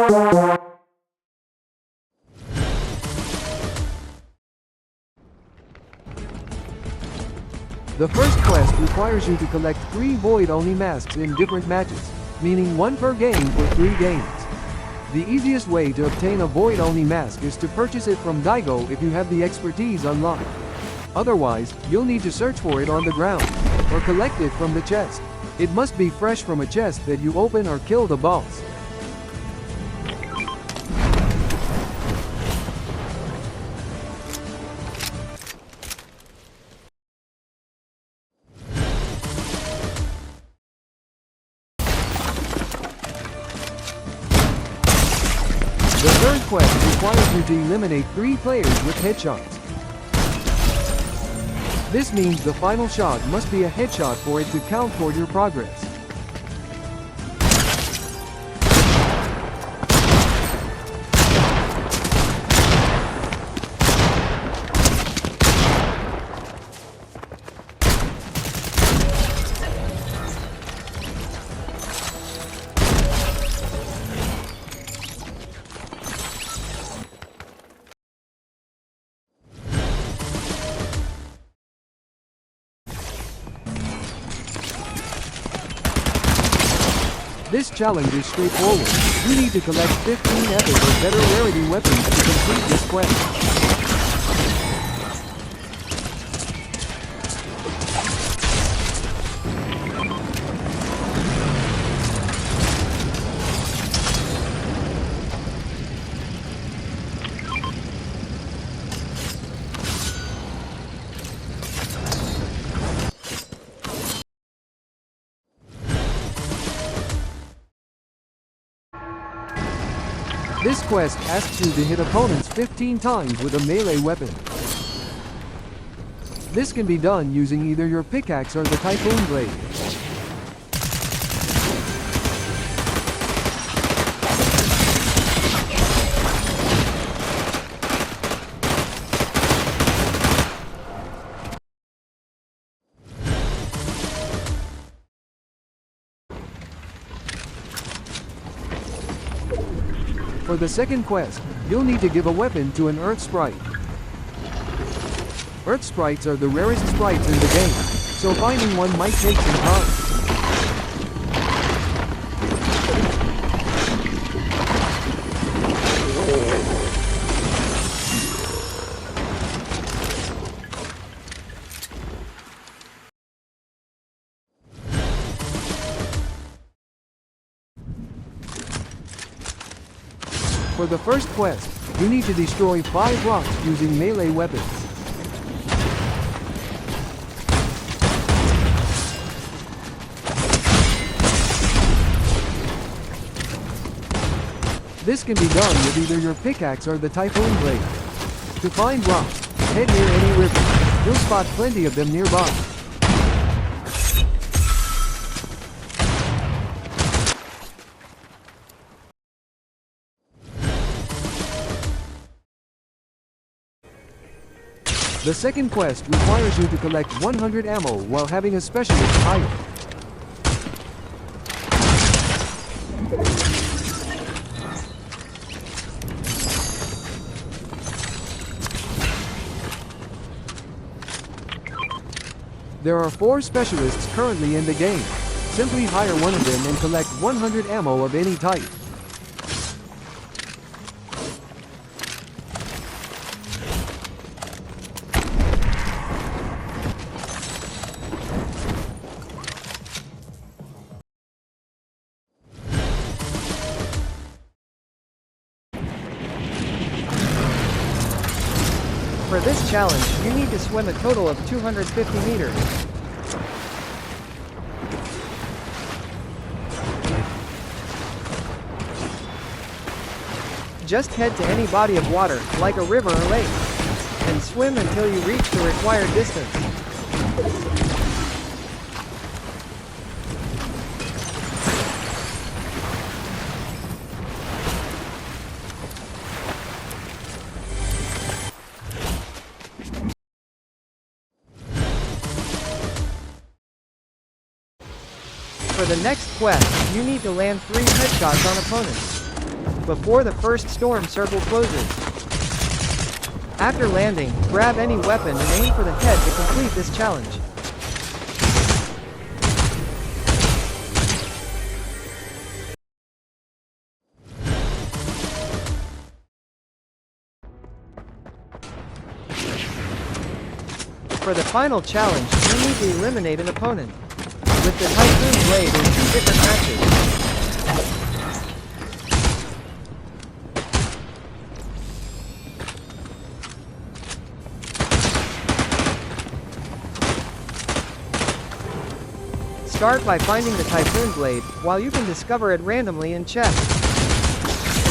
The first quest requires you to collect 3 void-only masks in different matches, meaning 1 per game for 3 games. The easiest way to obtain a void-only mask is to purchase it from Daigo if you have the expertise unlocked. Otherwise, you'll need to search for it on the ground, or collect it from the chest. It must be fresh from a chest that you open or kill the boss. The third quest requires you to eliminate 3 players with headshots. This means the final shot must be a headshot for it to count toward your progress. This challenge is straightforward. You need to collect 15 epic or better rarity weapons to complete this quest. This quest asks you to hit opponents 15 times with a melee weapon. This can be done using either your pickaxe or the Typhoon blade. For the second quest, you'll need to give a weapon to an Earth Sprite. Earth Sprites are the rarest sprites in the game, so finding one might take some time. For the first quest, you need to destroy 5 rocks using melee weapons. This can be done with either your pickaxe or the Typhoon blade. To find rocks, head near any river. You'll spot plenty of them nearby. The second quest requires you to collect 100 ammo while having a specialist item. There are 4 specialists currently in the game. Simply hire one of them and collect 100 ammo of any type. For this challenge, you need to swim a total of 250 meters. Just head to any body of water, like a river or lake, and swim until you reach the required distance. For the next quest, you need to land 3 headshots on opponents. before the first storm circle closes. After landing, grab any weapon and aim for the head to complete this challenge. For the final challenge, you need to eliminate an opponent. With the Typhoon blade in 2 different matches. Start by finding the Typhoon blade, while you can discover it randomly in chests.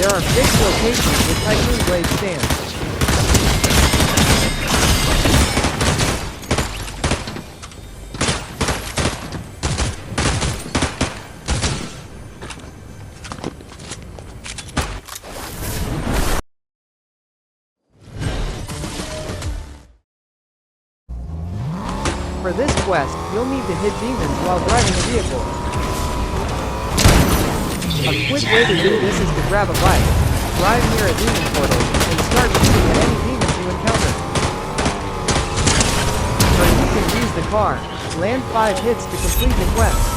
There are fixed locations with Typhoon blade stands. For this quest, you'll need to hit demons while driving a vehicle. A quick way to do this is to grab a bike, drive near a demon portal, and start shooting at any demons you encounter. Or you can use the car, land 5 hits to complete the quest.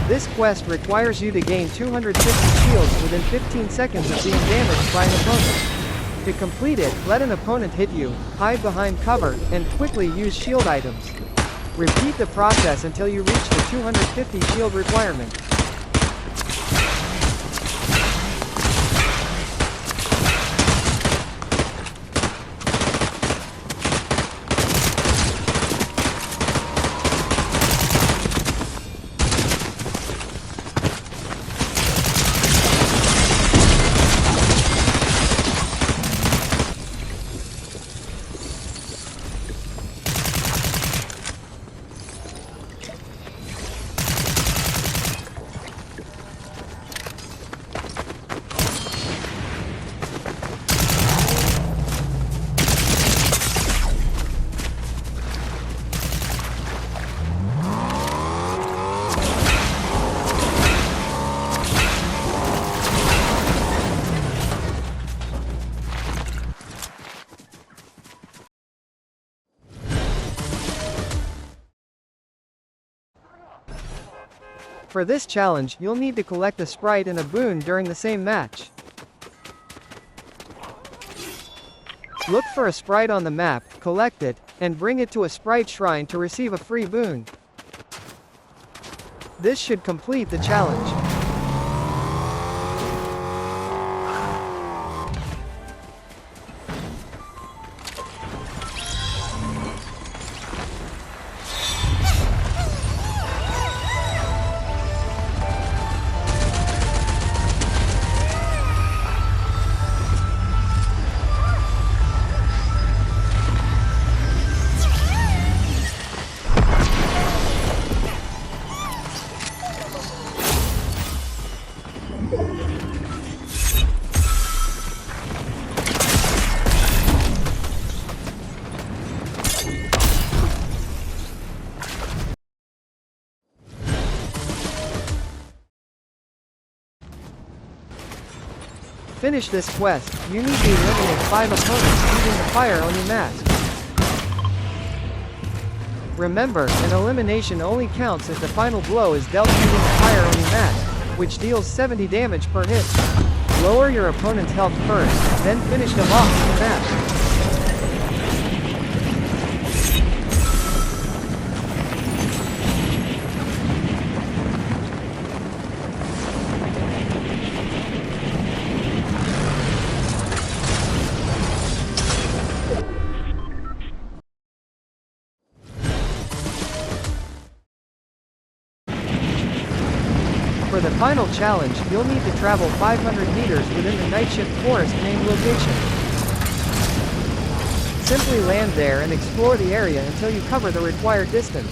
This quest requires you to gain 250 shields within 15 seconds of being damaged by an opponent. To complete it, let an opponent hit you, hide behind cover, and quickly use shield items. Repeat the process until you reach the 250 shield requirement. For this challenge, you'll need to collect a Sprite and a Boon during the same match. Look for a Sprite on the map, collect it, and bring it to a Sprite shrine to receive a free Boon. This should complete the challenge. finish this quest, you need to eliminate 5 opponents using the fire-only mask. Remember, an elimination only counts if the final blow is dealt using the fire-only mask, which deals 70 damage per hit. Lower your opponent's health first, then finish them off with the mask. For the final challenge, you'll need to travel 500 meters within the Nightshift forest named location. Simply land there and explore the area until you cover the required distance.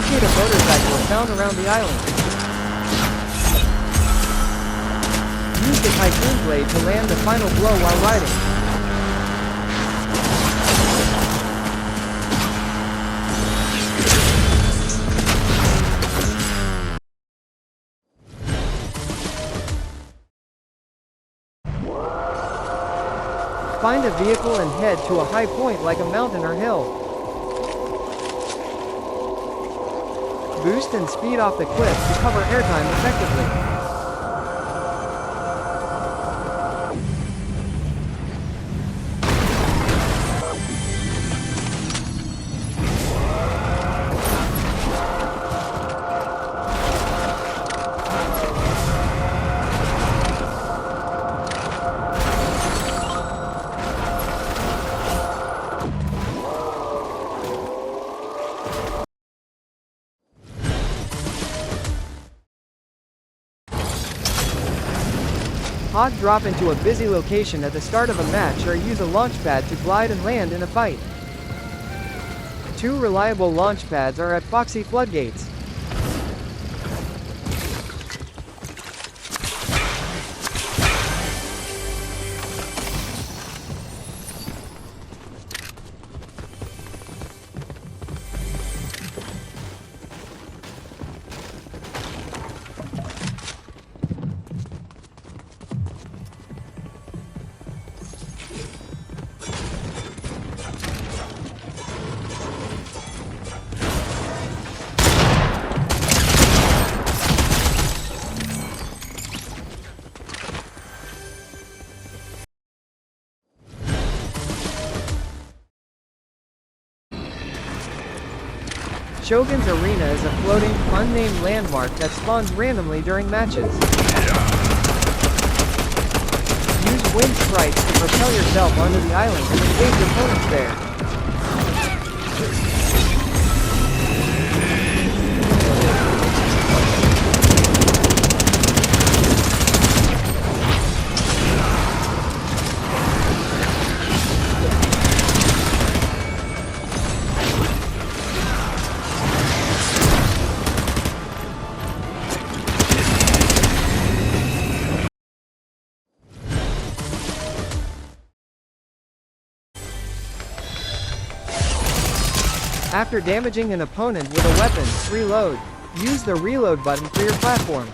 Locate a motorcycle found around the island. Use the Typhoon blade to land the final blow while riding. Find a vehicle and head to a high point like a mountain or hill. Boost and speed off the cliff to cover airtime effectively. Hog drop into a busy location at the start of a match or use a launch pad to glide and land in a fight. 2 reliable launch pads are at Foxy Floodgates. Shogun's Arena is a floating, unnamed landmark that spawns randomly during matches. Use wind sprites to propel yourself onto the island and engage opponents there. After damaging an opponent with a weapon, reload. Use the reload button for your platform.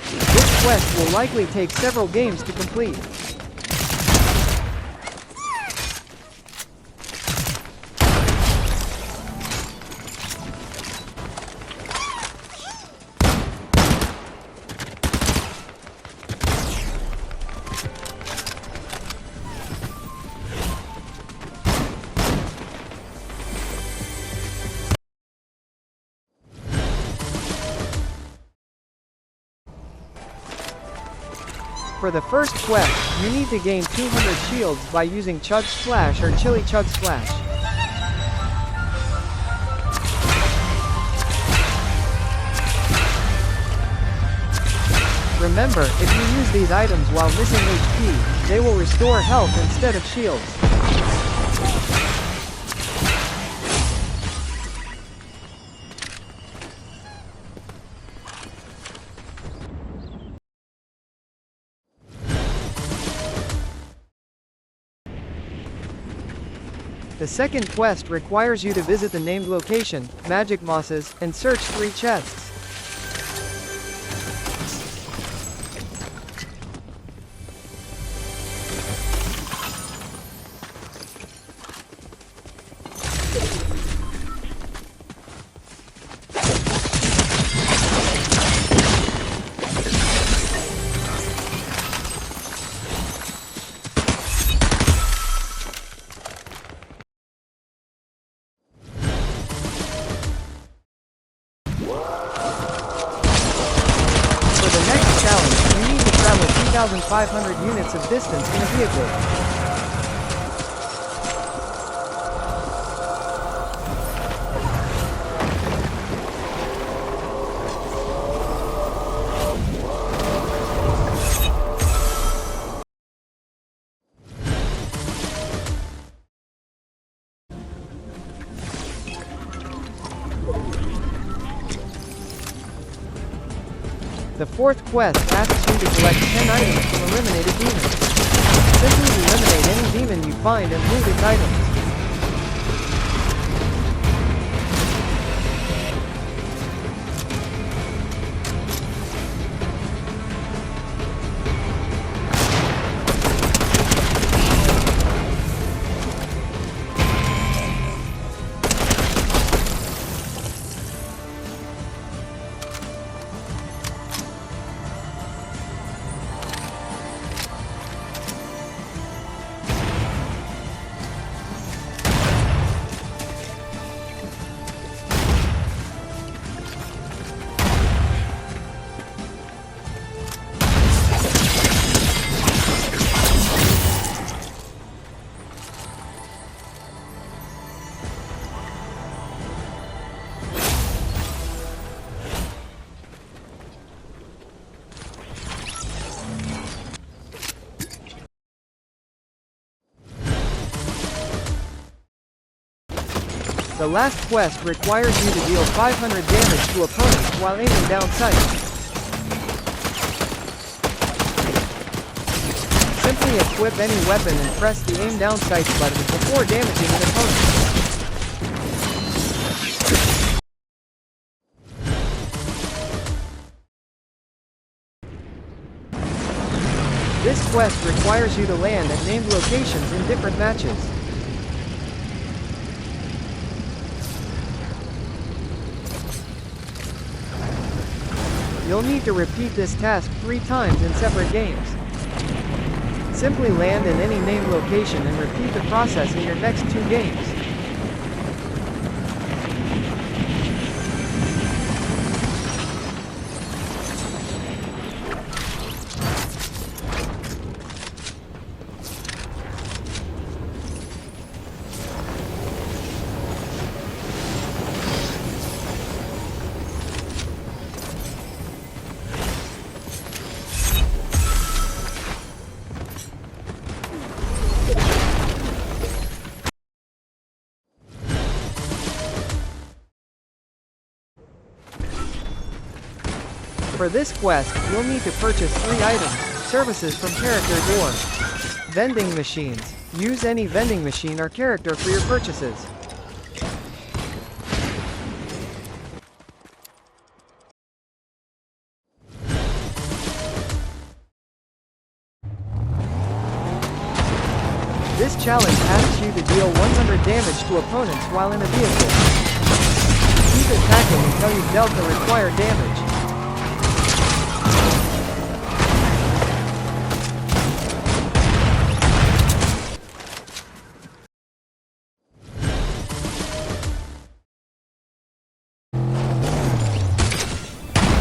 This quest will likely take several games to complete. For the first quest, you need to gain 200 shields by using Chug Splash or Chili Chug Splash. Remember, if you use these items while missing HP, they will restore health instead of shields. The second quest requires you to visit the named location, Magic Mosses, and search 3 chests. For the next challenge, you need to travel 2,500 units of distance in a vehicle. The fourth quest asks you to collect 10 items from eliminated demons. Simply eliminate any demon you find and loot its items. The last quest requires you to deal 500 damage to opponents while aiming down sight. Simply equip any weapon and press the aim down sight button before damaging an opponent. This quest requires you to land at named locations in different matches. You'll need to repeat this task 3 times in separate games. Simply land in any named location and repeat the process in your next 2 games. For this quest, you'll need to purchase 3 items, services from character door. Vending machines. Use any vending machine or character for your purchases. This challenge asks you to deal 100 damage to opponents while in a vehicle. Keep attacking until you've dealt the required damage.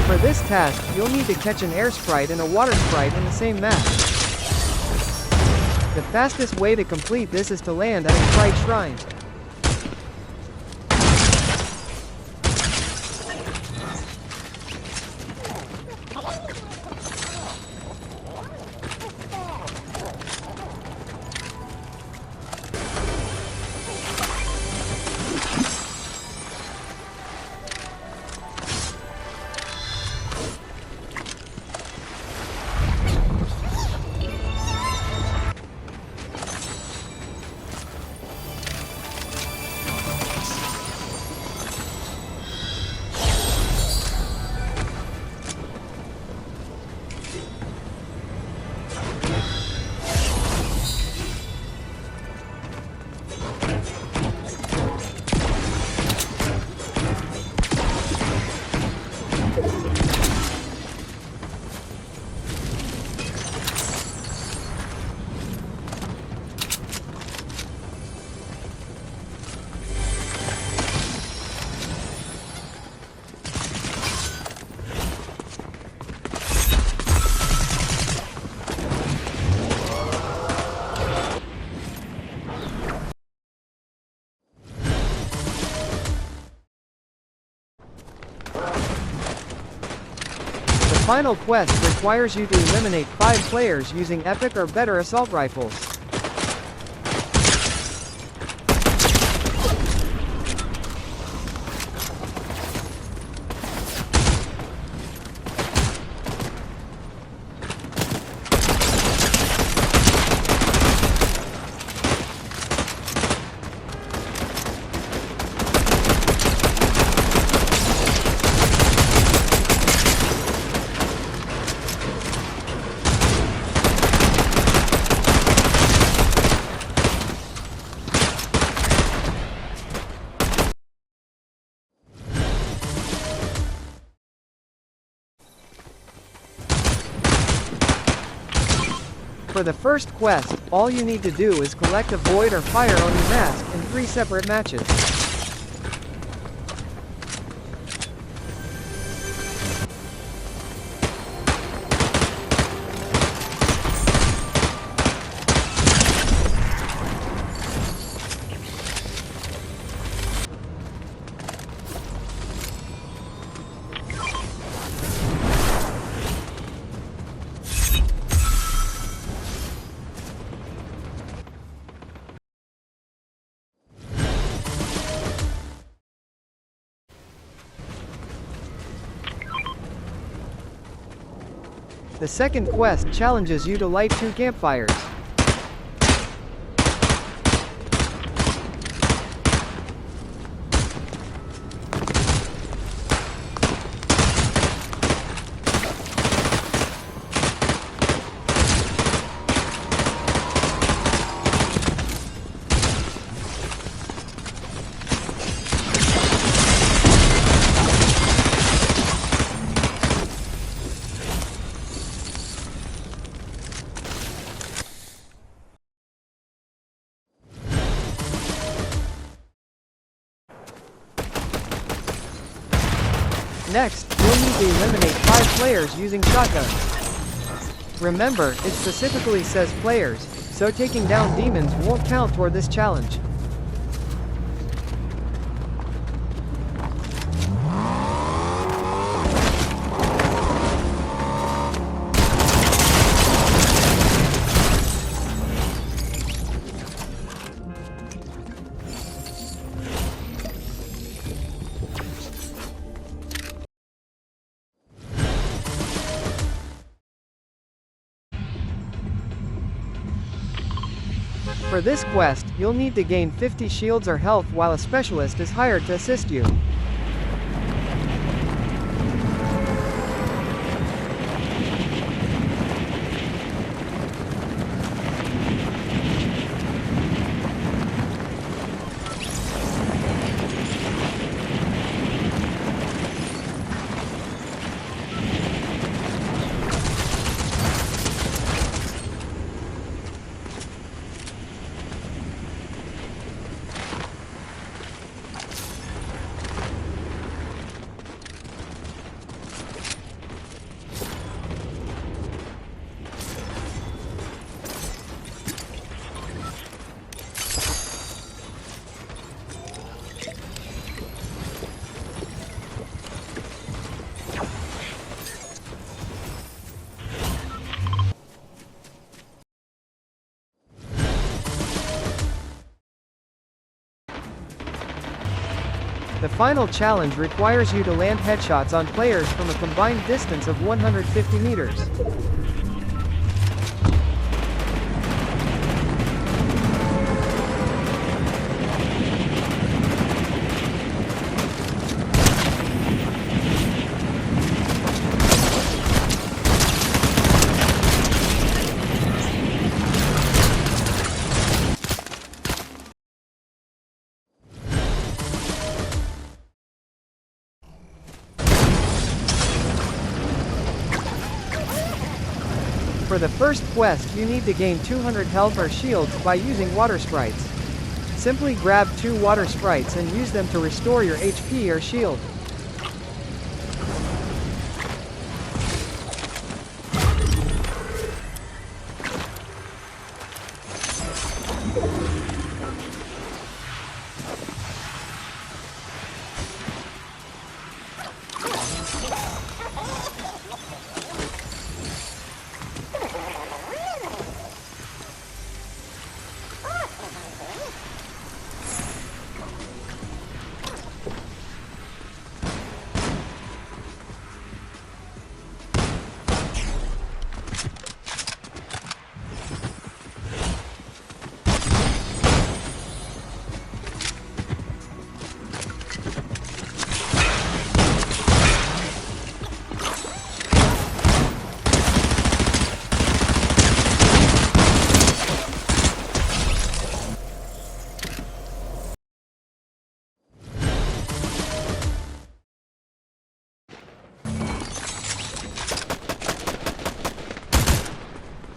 For this task, you'll need to catch an air sprite and a water sprite in the same map. The fastest way to complete this is to land at a sprite shrine. The final quest requires you to eliminate 5 players using epic or better assault rifles. For the first quest, all you need to do is collect a void or fire Oni mask in 3 separate matches. The second quest challenges you to light 2 campfires. Next, you'll need to eliminate 5 players using shotguns. Remember, it specifically says players, so taking down demons won't count toward this challenge. For this quest, you'll need to gain 50 shields or health while a specialist is hired to assist you. The final challenge requires you to land headshots on players from a combined distance of 150 meters. For the first quest, you need to gain 200 health or shields by using water sprites. Simply grab 2 water sprites and use them to restore your HP or shield.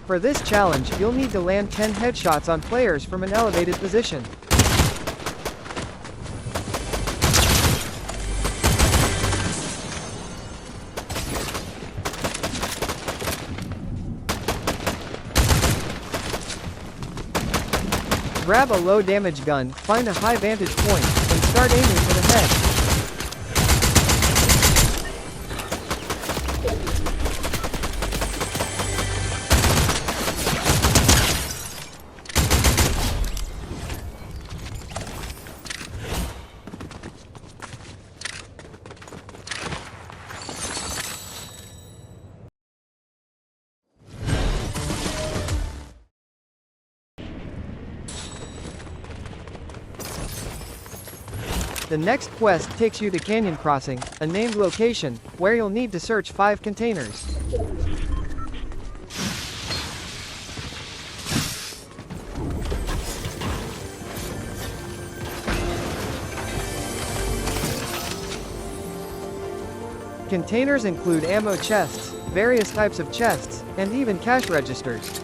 For this challenge, you'll need to land 10 headshots on players from an elevated position. Grab a low damage gun, find a high vantage point, and start aiming for the head. The next quest takes you to Canyon Crossing, a named location, where you'll need to search 5 containers. Containers include ammo chests, various types of chests, and even cash registers.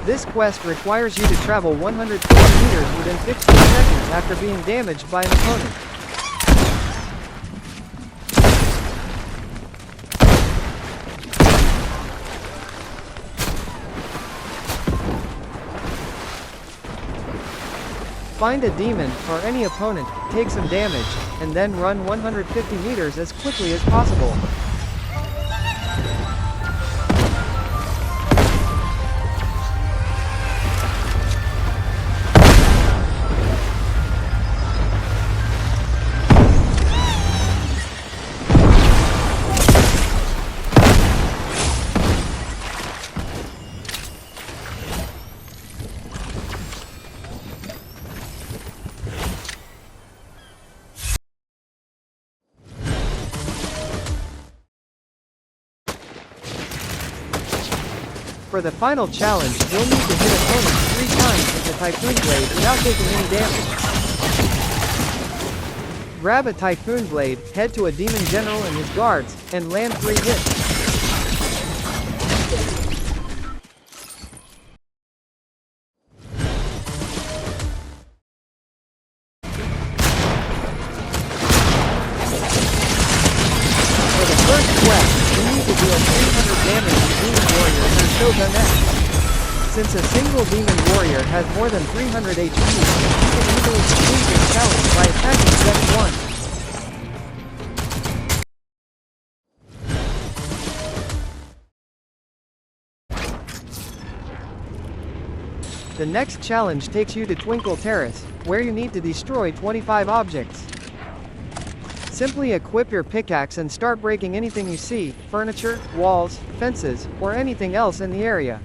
This quest requires you to travel 120 meters within 15 seconds after being damaged by an opponent. Find a demon, or any opponent, take some damage, and then run 150 meters as quickly as possible. For the final challenge, you'll need to hit opponents 3 times with the Typhoon Blade without taking any damage. Grab a Typhoon Blade, head to a Demon General and his guards, and land 3 hits. For the first quest, you need to deal 300 damage to Demon Warrior and Shogun. Since a single Demon Warrior has more than 300 HP, you can easily complete this challenge by attacking Step 1. The next challenge takes you to Twinkle Terrace, where you need to destroy 25 objects. Simply equip your pickaxe and start breaking anything you see, furniture, walls, fences, or anything else in the area.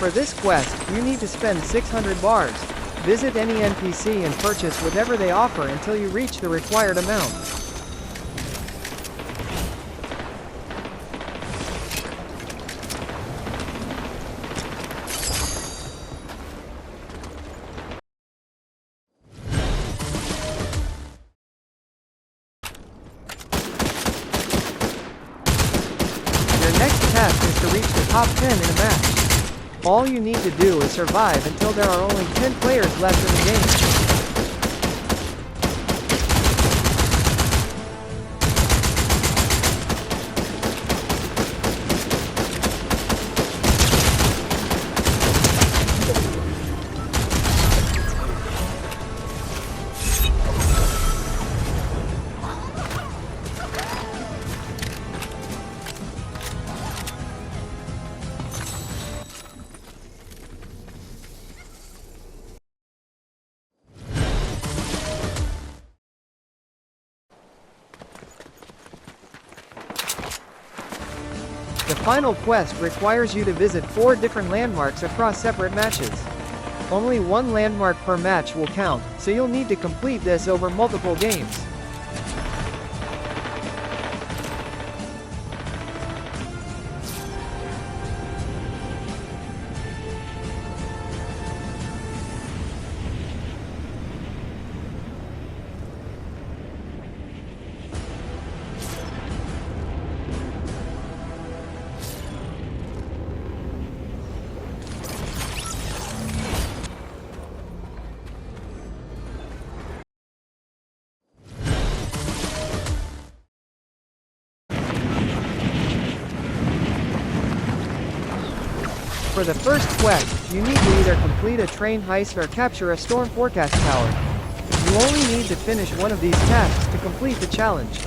For this quest, you need to spend 600 bars. Visit any NPC and purchase whatever they offer until you reach the required amount. Your next task is to reach the top 10 in a match. All you need to do is survive until there are only 10 players left in the game. The final quest requires you to visit 4 different landmarks across separate matches. Only one landmark per match will count, so you'll need to complete this over multiple games. For the first quest, you need to either complete a train heist or capture a storm forecast tower. You only need to finish one of these tasks to complete the challenge.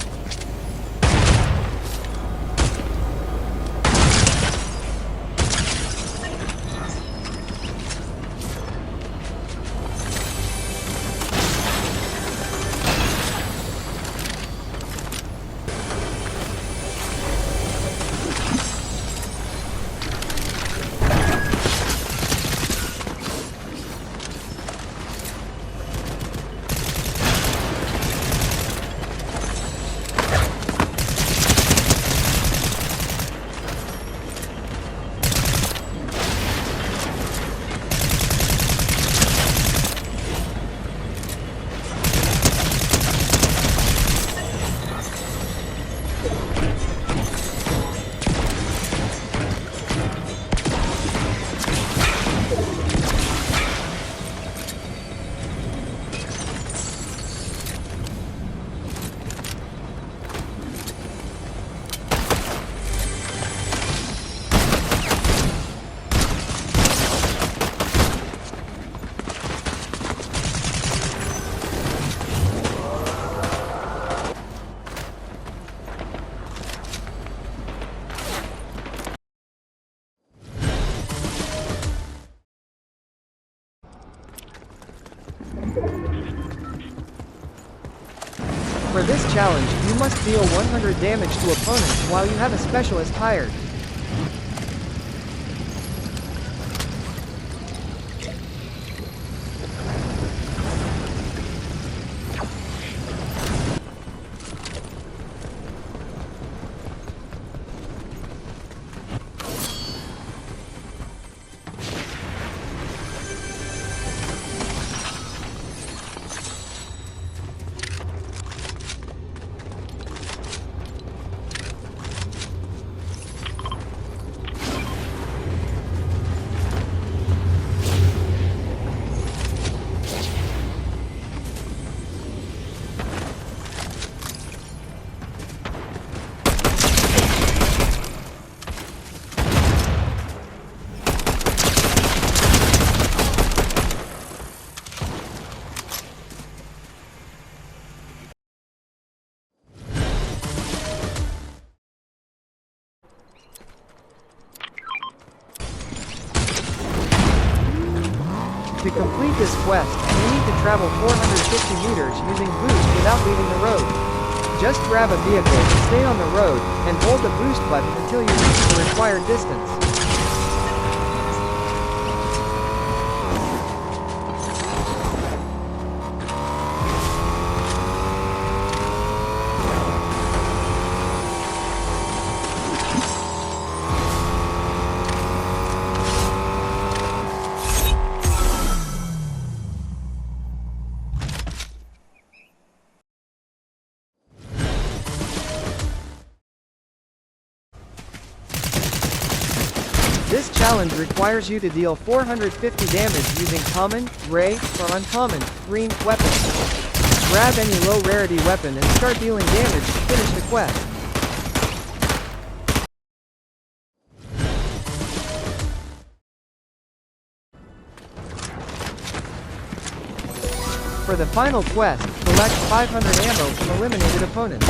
For this challenge, you must deal 100 damage to opponents while you have a specialist hired. To complete this quest, you need to travel 450 meters using boost without leaving the road. Just grab a vehicle, stay on the road, and hold the boost button until you reach the required distance. This challenge requires you to deal 450 damage using common, rare, or uncommon, green weapons. Grab any low rarity weapon and start dealing damage to finish the quest. For the final quest, collect 500 ammo from eliminated opponents.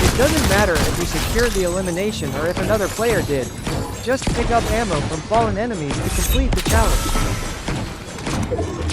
It doesn't matter if you secured the elimination or if another player did. Just pick up ammo from fallen enemies to complete the challenge.